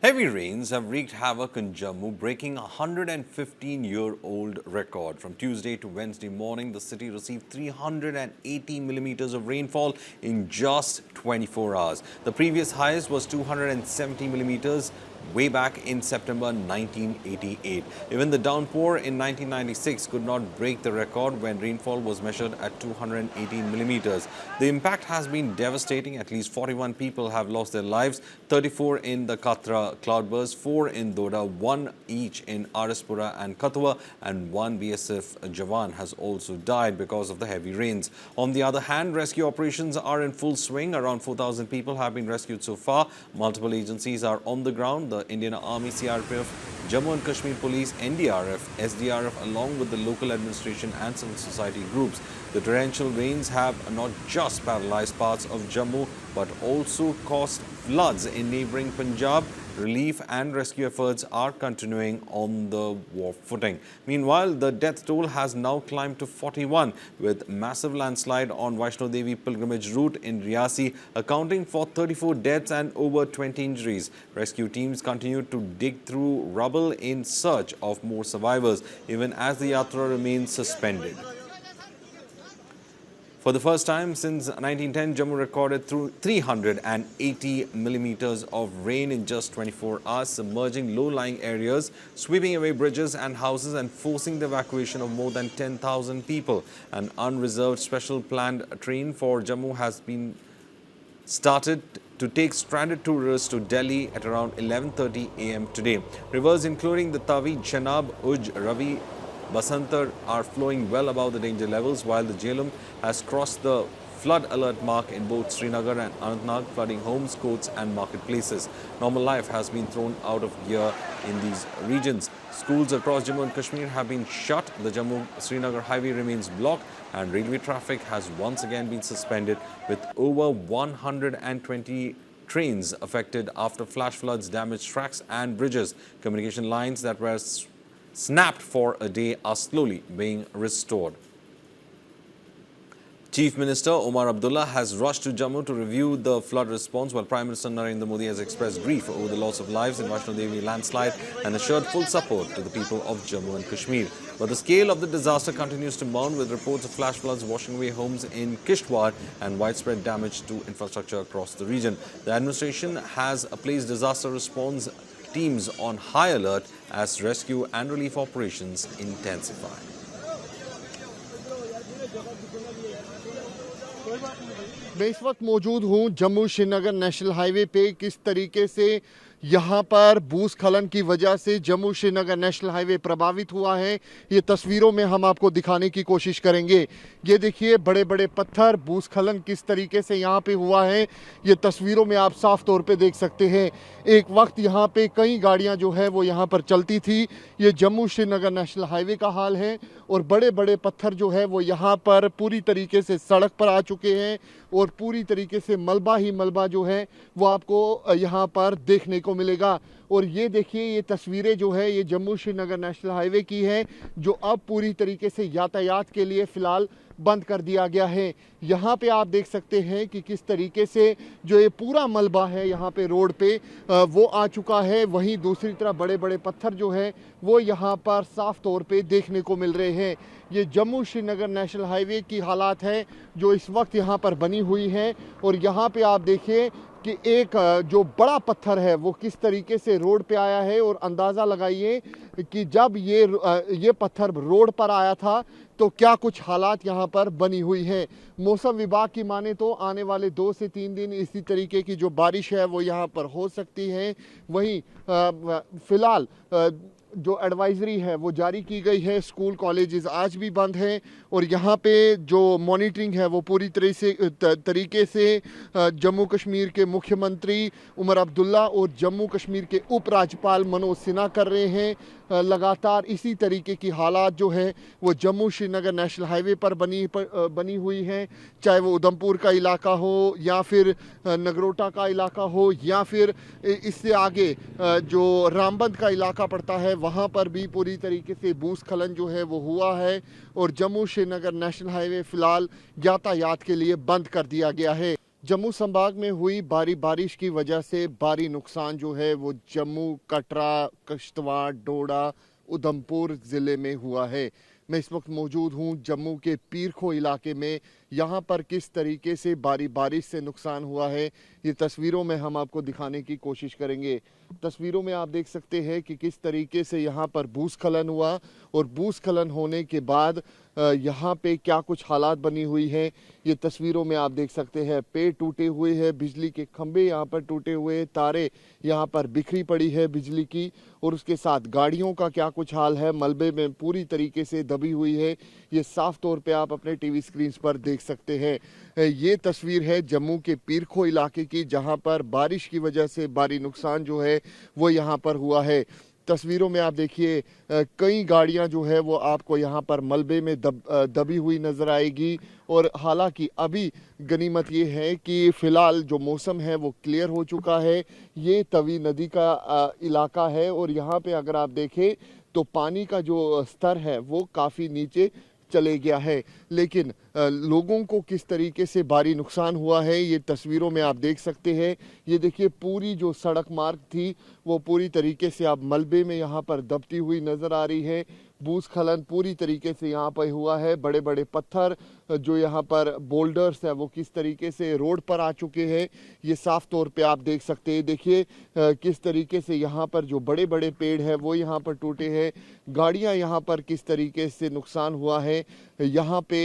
Heavy rains have wreaked havoc in Jammu, breaking a 115-year-old record. From Tuesday to Wednesday morning, the city received 380 millimeters of rainfall in just 24 hours. The previous highest was 270 millimeters way back in September 1988. Even the downpour in 1996 could not break the record when rainfall was measured at 218 millimeters. The impact has been devastating. At least 41 people have lost their lives, 34 in the Katra cloudburst, 4 in Doda, 1 each in Arispura and Kathua, and 1 BSF Jawan has also died because of the heavy rains. On the other hand, rescue operations are in full swing. Around 4,000 people have been rescued so far. Multiple agencies are on the ground. The Indian Army, CRPF, Jammu and Kashmir Police, NDRF, SDRF, along with the local administration and civil society groups. The torrential rains have not just paralyzed parts of Jammu but also caused floods in neighboring Punjab. Relief and rescue efforts are continuing on the war footing. Meanwhile, the death toll has now climbed to 41, with massive landslide on Vaishno Devi pilgrimage route in Riyasi accounting for 34 deaths and over 20 injuries. Rescue teams continue to dig through rubble in search of more survivors, even as the yatra remains suspended. For the first time since 1910, Jammu recorded 380 millimeters of rain in just 24 hours, submerging low-lying areas, sweeping away bridges and houses and forcing the evacuation of more than 10,000 people. An unreserved special planned train for Jammu has been started to take stranded tourists to Delhi at around 11:30 a.m. today. Rivers including the Tavi, Chenab, Uj, Ravi, Basantar are flowing well above the danger levels, while the Jhelum has crossed the flood alert mark in both Srinagar and Anantnag, flooding homes, courts and marketplaces. Normal life has been thrown out of gear in these regions. Schools across Jammu and Kashmir have been shut. The Jammu-Srinagar highway remains blocked and railway traffic has once again been suspended, with over 120 trains affected after flash floods damaged tracks and bridges. Communication lines that were snapped for a day are slowly being restored. Chief Minister Omar Abdullah has rushed to Jammu to review the flood response, while Prime Minister Narendra Modi has expressed grief over the loss of lives in Vaishno Devi landslide and assured full support to the people of Jammu and Kashmir. But the scale of the disaster continues to mount, with reports of flash floods washing away homes in Kishtwar and widespread damage to infrastructure across the region. The administration has placed disaster response teams on high alert as rescue and relief operations intensify. मैं इस वक्त मौजूद हूँ Jammu Srinagar national highway पे। किस तरीके से यहाँ पर भूस्खलन की वजह से जम्मू श्रीनगर नेशनल हाईवे प्रभावित हुआ है, ये तस्वीरों में हम आपको दिखाने की कोशिश करेंगे। ये देखिए बड़े बड़े पत्थर, भूस्खलन किस तरीके से यहाँ पे हुआ है, ये तस्वीरों में आप साफ तौर पे देख सकते हैं। एक वक्त यहाँ पे कई गाड़ियाँ जो है वो यहाँ पर चलती थी। ये जम्मू श्रीनगर नेशनल हाईवे का हाल है और बड़े बड़े पत्थर जो है वो यहाँ पर पूरी तरीके से सड़क पर आ चुके हैं और पूरी तरीके से मलबा ही मलबा जो है वो आपको यहाँ पर देखने को मिलेगा। और ये देखिए ये तस्वीरें जो है ये जम्मू श्रीनगर नेशनल हाईवे की है, जो अब पूरी तरीके से यातायात के लिए फ़िलहाल बंद कर दिया गया है। यहाँ पे आप देख सकते हैं कि किस तरीके से जो ये पूरा मलबा है यहाँ पे रोड पे वो आ चुका है। वहीं दूसरी तरफ बड़े बड़े पत्थर जो है वो यहाँ पर साफ तौर पे देखने को मिल रहे हैं। ये जम्मू श्रीनगर नेशनल हाईवे की हालात है जो इस वक्त यहाँ पर बनी हुई है। और यहाँ पे आप देखिए कि एक जो बड़ा पत्थर है वो किस तरीके से रोड पे आया है, और अंदाज़ा लगाइए कि जब ये पत्थर रोड पर आया था तो क्या कुछ हालात यहाँ पर बनी हुई है। मौसम विभाग की माने तो आने वाले 2 से 3 दिन इसी तरीके की जो बारिश है वो यहाँ पर हो सकती है। वहीं फ़िलहाल जो एडवाइजरी है वो जारी की गई है। स्कूल कॉलेजेस आज भी बंद हैं और यहाँ पे जो मॉनिटरिंग है वो पूरी तरीके से जम्मू कश्मीर के मुख्यमंत्री उमर अब्दुल्ला और जम्मू कश्मीर के उपराज्यपाल मनोज सिन्हा कर रहे हैं। लगातार इसी तरीके की हालात जो है वो जम्मू श्रीनगर नेशनल हाईवे पर बनी हुई हैं, चाहे वो उधमपुर का इलाका हो या फिर नगरोटा का इलाका हो या फिर इससे आगे जो रामबंद का इलाका पड़ता है वहाँ पर भी पूरी तरीके से भूस्खलन जो है वो हुआ है। और जम्मू श्रीनगर नेशनल हाईवे फ़िलहाल यातायात के लिए बंद कर दिया गया है। जम्मू संभाग में हुई भारी बारिश की वजह से भारी नुकसान जो है वो जम्मू, कटरा, किश्तवाड़, डोडा, उधमपुर ज़िले में हुआ है। मैं इस वक्त मौजूद हूँ जम्मू के पीरखो इलाके में। यहाँ पर किस तरीके से भारी बारिश से नुकसान हुआ है ये तस्वीरों में हम आपको दिखाने की कोशिश करेंगे। तस्वीरों में आप देख सकते हैं कि किस तरीके से यहाँ पर भूस्खलन हुआ और भूस्खलन होने के बाद यहाँ पे क्या कुछ हालात बनी हुई हैं ये तस्वीरों में आप देख सकते हैं। पेड़ टूटे हुए हैं, बिजली के खंभे यहाँ पर टूटे हुए हैं, तारे यहाँ पर बिखरी पड़ी है बिजली की, और उसके साथ गाड़ियों का क्या कुछ हाल है, मलबे में पूरी तरीके से दबी हुई है। ये साफ तौर पे आप अपने टीवी स्क्रीन पर देख सकते हैं। ये तस्वीर है जम्मू के पीरखो इलाके की, जहाँ पर बारिश की वजह से भारी नुकसान जो है वो यहाँ पर हुआ है। तस्वीरों में आप देखिए कई गाड़ियां जो है वो आपको यहाँ पर मलबे में दबी हुई नजर आएगी। और हालांकि अभी गनीमत ये है कि फिलहाल जो मौसम है वो क्लियर हो चुका है। ये तवी नदी का इलाका है और यहाँ पे अगर आप देखें तो पानी का जो स्तर है वो काफ़ी नीचे चले गया है। लेकिन लोगों को किस तरीके से भारी नुकसान हुआ है ये तस्वीरों में आप देख सकते हैं। ये देखिए पूरी जो सड़क मार्ग थी वो पूरी तरीके से अब मलबे में यहाँ पर दबती हुई नज़र आ रही है। भूस्खलन पूरी तरीके से यहाँ पर हुआ है। बड़े बड़े पत्थर जो यहाँ पर बोल्डर्स है वो किस तरीके से रोड पर आ चुके हैं ये साफ तौर पे आप देख सकते हैं। देखिए किस तरीके से यहाँ पर जो बड़े बड़े पेड़ है वो यहाँ पर टूटे हैं। गाड़ियाँ यहाँ पर किस तरीके से नुकसान हुआ है, यहाँ पे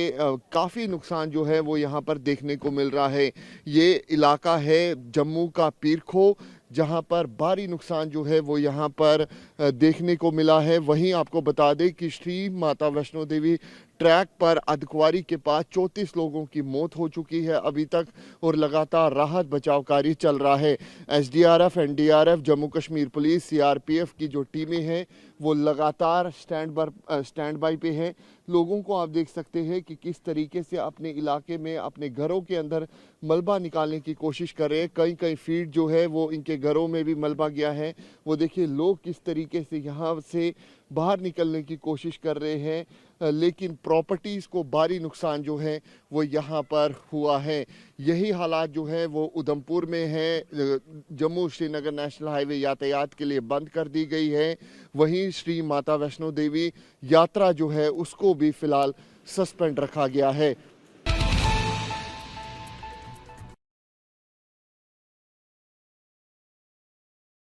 काफ़ी नुकसान जो है वो यहाँ पर देखने को मिल रहा है। ये इलाका है जम्मू का पीरखो, जहां पर भारी नुकसान जो है वो यहाँ पर देखने को मिला है। वहीं आपको बता दें कि श्री माता वैष्णो देवी ट्रैक पर अधकुआरी के पास 34 लोगों की मौत हो चुकी है अभी तक, और लगातार राहत बचाव कार्य चल रहा है। SDRF, NDRF, Jammu Kashmir police, CRPF की जो टीमें हैं वो लगातार स्टैंड बाई पे हैं। लोगों को आप देख सकते हैं कि किस तरीके से अपने इलाके में अपने घरों के अंदर मलबा निकालने की कोशिश कर रहे हैं। कई कई फीट जो है वो इनके घरों में भी मलबा गया है। वो देखिए लोग किस तरीके से यहाँ से बाहर निकलने की कोशिश कर रहे हैं, लेकिन प्रॉपर्टीज़ को भारी नुकसान जो है वो यहाँ पर हुआ है। यही हालात जो है वो उधमपुर में है। जम्मू श्रीनगर नेशनल हाईवे यातायात के लिए बंद कर दी गई है। वहीं श्री माता वैष्णो देवी यात्रा जो है उसको भी फिलहाल सस्पेंड रखा गया है।